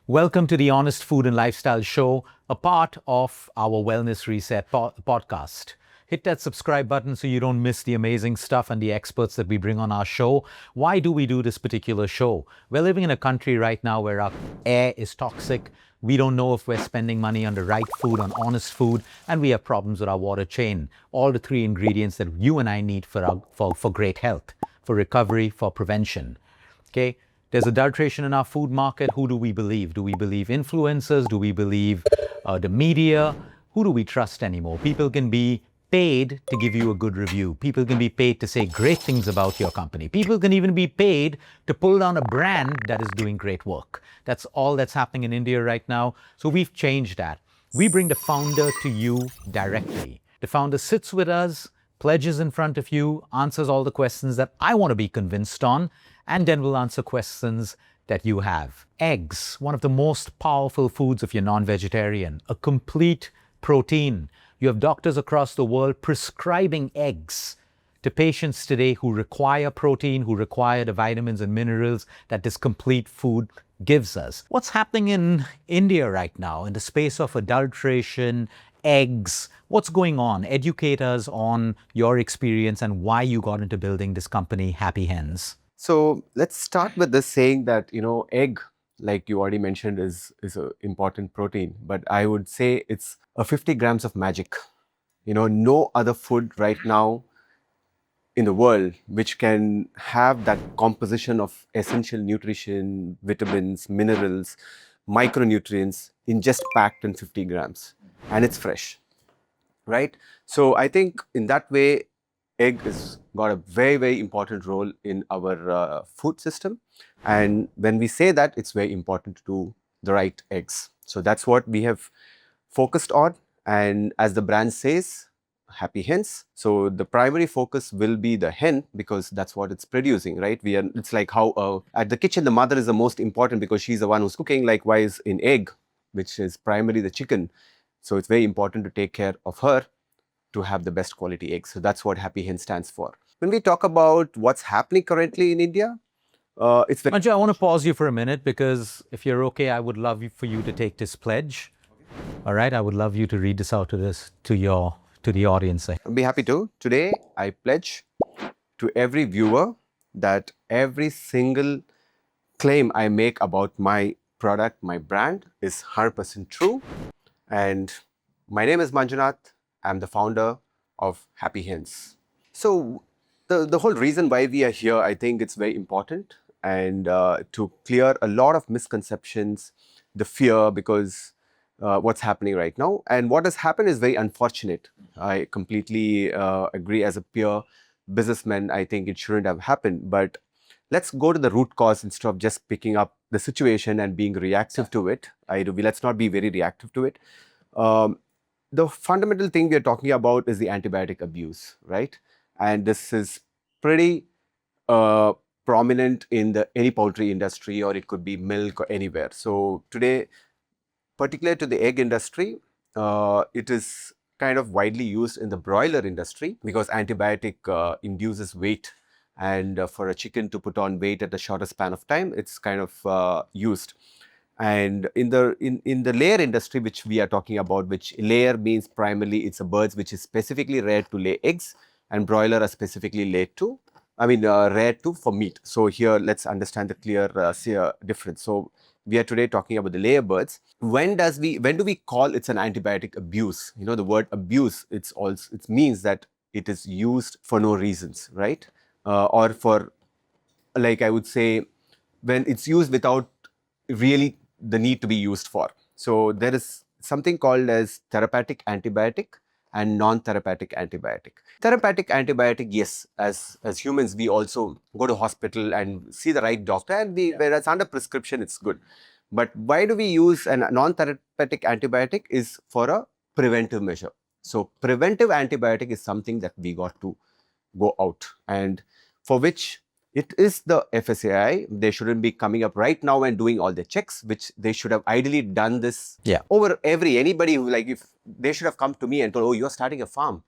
Welcome to the Honest Food and Lifestyle Show, a part of our Wellness Reset podcast. Hit that subscribe button so you don't miss the amazing stuff and the experts that we bring on our show. Why do we do this particular show? We're living in a country right now where our air is toxic. We don't know if we're spending money on the right food, on honest food, and we have problems with our water chain. All the three ingredients that you and I need for great health, for recovery, for prevention. Okay? There's adulteration in our food market. Who do we believe? Do we believe influencers? Do we believe the media? Who do we trust anymore? People can be paid to give you a good review. People can be paid to say great things about your company. People can even be paid to pull down a brand that is doing great work. That's all that's happening in India right now. So we've changed that. We bring the founder to you directly. The founder sits with us, pledges in front of you, answers all the questions that I want to be convinced on, and then we'll answer questions that you have. Eggs, one of the most powerful foods if you're non-vegetarian, a complete protein. You have doctors across the world prescribing eggs to patients today who require protein, who require the vitamins and minerals that this complete food gives us. What's happening in India right now in the space of adulteration, eggs? What's going on? Educate us on your experience and why you got into building this company, Happy Hens. So let's start with this saying that, egg, like you already mentioned, is an important protein. But I would say it's a 50 grams of magic. No other food right now in the world which can have that composition of essential nutrition, vitamins, minerals, micronutrients in just packed in 50 grams. And it's fresh, right? So I think in that way, egg has got a very, very important role in our food system. And when we say that, it's very important to do the right eggs. So that's what we have focused on. And as the brand says, Happy Hens. So the primary focus will be the hen because that's what it's producing, right? It's like how at the kitchen, the mother is the most important because she's the one who's cooking. Likewise in egg, which is primarily the chicken. So it's very important to take care of her to have the best quality eggs. So that's what Happy Hen stands for. When we talk about what's happening currently in India, it's very... Manju, I want to pause you for a minute because if you're okay, I would love for you to take this pledge. All right, I would love you to read this out to the audience. I'll be happy to. Today, I pledge to every viewer that every single claim I make about my product, my brand is 100% true. And my name is Manjunath. I'm the founder of Happy Hens. So the whole reason why we are here, I think it's very important and to clear a lot of misconceptions, the fear because what's happening right now. And what has happened is very unfortunate. I completely agree as a pure businessman. I think it shouldn't have happened. But let's go to the root cause instead of just picking up the situation and being reactive to it. Let's not be very reactive to it. The fundamental thing we are talking about is the antibiotic abuse, right? And this is pretty prominent in any poultry industry, or it could be milk or anywhere. So today, particular to the egg industry, it is kind of widely used in the broiler industry because antibiotic induces weight. And for a chicken to put on weight at a shorter span of time, it's kind of used. And in the layer industry, which we are talking about, which layer means primarily it's a birds which is specifically reared to lay eggs, and broiler are specifically reared to for meat. So here, let's understand the clear difference. So we are today talking about the layer birds. When do we call it's an antibiotic abuse? The word abuse, it means that it is used for no reasons, right? Or for, like I would say, when it's used without really the need to be used for. So there is something called as therapeutic antibiotic and non-therapeutic antibiotic. Therapeutic antibiotic, yes, as humans, we also go to hospital and see the right doctor, and whereas under prescription, it's good. But why do we use a non-therapeutic antibiotic is for a preventive measure. So preventive antibiotic is something that we got to go out, and for which it is the FSAI. They shouldn't be coming up right now and doing all the checks, which they should have ideally done this over anybody who, like, if they should have come to me and told, oh, you're starting a farm.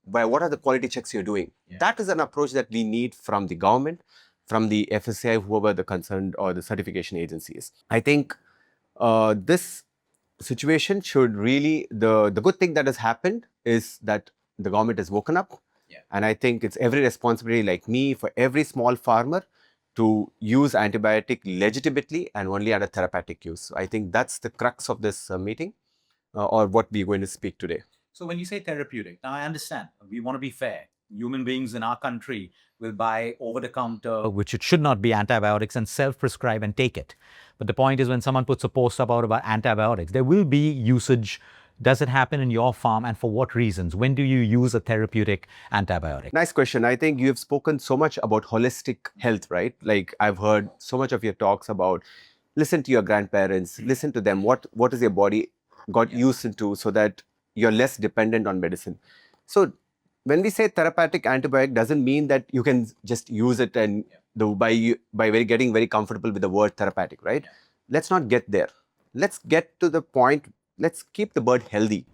But what are the quality checks you're doing? Yeah. That is an approach that we need from the government, from the FSAI, whoever the concerned or the certification agency is. I think this situation should really, the good thing that has happened is that the government has woken up. And I think it's every responsibility, like me, for every small farmer to use antibiotic legitimately and only under therapeutic use. So I think that's the crux of this meeting, or what we're going to speak today. So when you say therapeutic, now I understand, we want to be fair. Human beings in our country will buy over-the-counter, which it should not be, antibiotics, and self-prescribe and take it. But the point is, when someone puts a post up out about antibiotics, there will be usage. Does it happen in your farm, and for what reasons? When do you use a therapeutic antibiotic? Nice question. I think you've spoken so much about holistic health, right? Like, I've heard so much of your talks about listen to your grandparents, listen to them. What is your body got used into, so that you're less dependent on medicine. So when we say therapeutic antibiotic, doesn't mean that you can just use it and getting very comfortable with the word therapeutic, right? Let's not get there. Let's get to the point. Let's keep the bird healthy.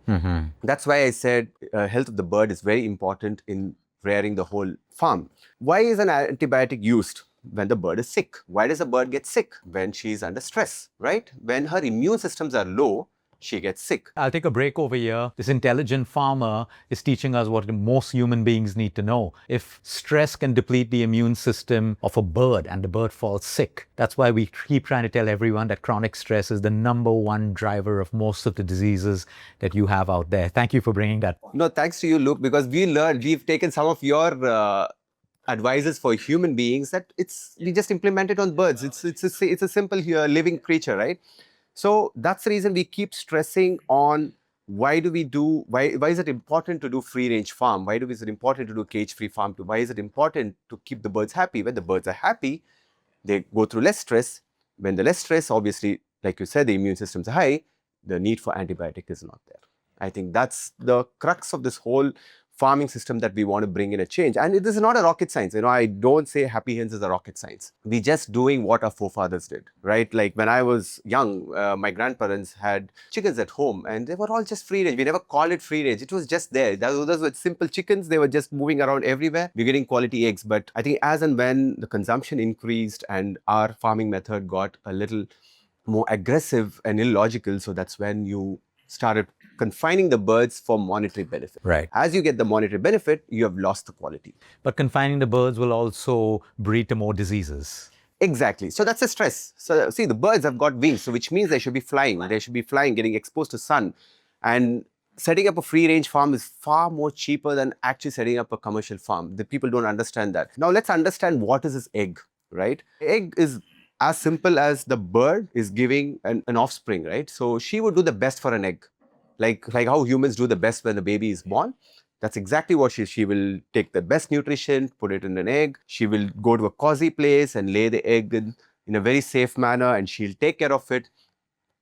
That's why I said health of the bird is very important in rearing the whole farm. Why is an antibiotic used? When the bird is sick. Why does a bird get sick? When she is under stress, right? When her immune systems are low, she gets sick. I'll take a break over here. This intelligent farmer is teaching us what most human beings need to know. If stress can deplete the immune system of a bird and the bird falls sick, that's why we keep trying to tell everyone that chronic stress is the #1 driver of most of the diseases that you have out there. Thank you for bringing that point. No, thanks to you, Luke, because we've taken some of your advices for human beings that we just implement it on birds. It's a simple living creature, right? So that's the reason we keep stressing on why is it important to do free range farm? Why is it important to do cage free farm? Why is it important to keep the birds happy? When the birds are happy, they go through less stress. When the less stress, obviously, like you said, the immune systems are high, the need for antibiotic is not there. I think that's the crux of this whole farming system that we want to bring in a change. And this is not a rocket science. I don't say Happy Hens is a rocket science. We're just doing what our forefathers did, right? Like when I was young, my grandparents had chickens at home and they were all just free range. We never called it free range. It was just there. Those were simple chickens. They were just moving around everywhere. We're getting quality eggs. But I think as and when the consumption increased and our farming method got a little more aggressive and illogical, so that's when you started confining the birds for monetary benefit. Right. As you get the monetary benefit, you have lost the quality. But confining the birds will also breed to more diseases. Exactly. So that's the stress. So see, the birds have got wings, so which means they should be flying. They should be flying, getting exposed to sun. And setting up a free range farm is far more cheaper than actually setting up a commercial farm. The people don't understand that. Now let's understand what is this egg, right? Egg is as simple as the bird is giving an offspring, right? So she would do the best for an egg. Like how humans do the best when the baby is born. That's exactly what she will take the best nutrition, put it in an egg. She will go to a cozy place and lay the egg in a very safe manner, and she'll take care of it.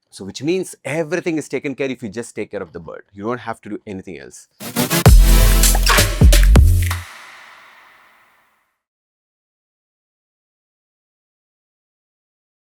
So which means everything is taken care if you just take care of the bird. You don't have to do anything else.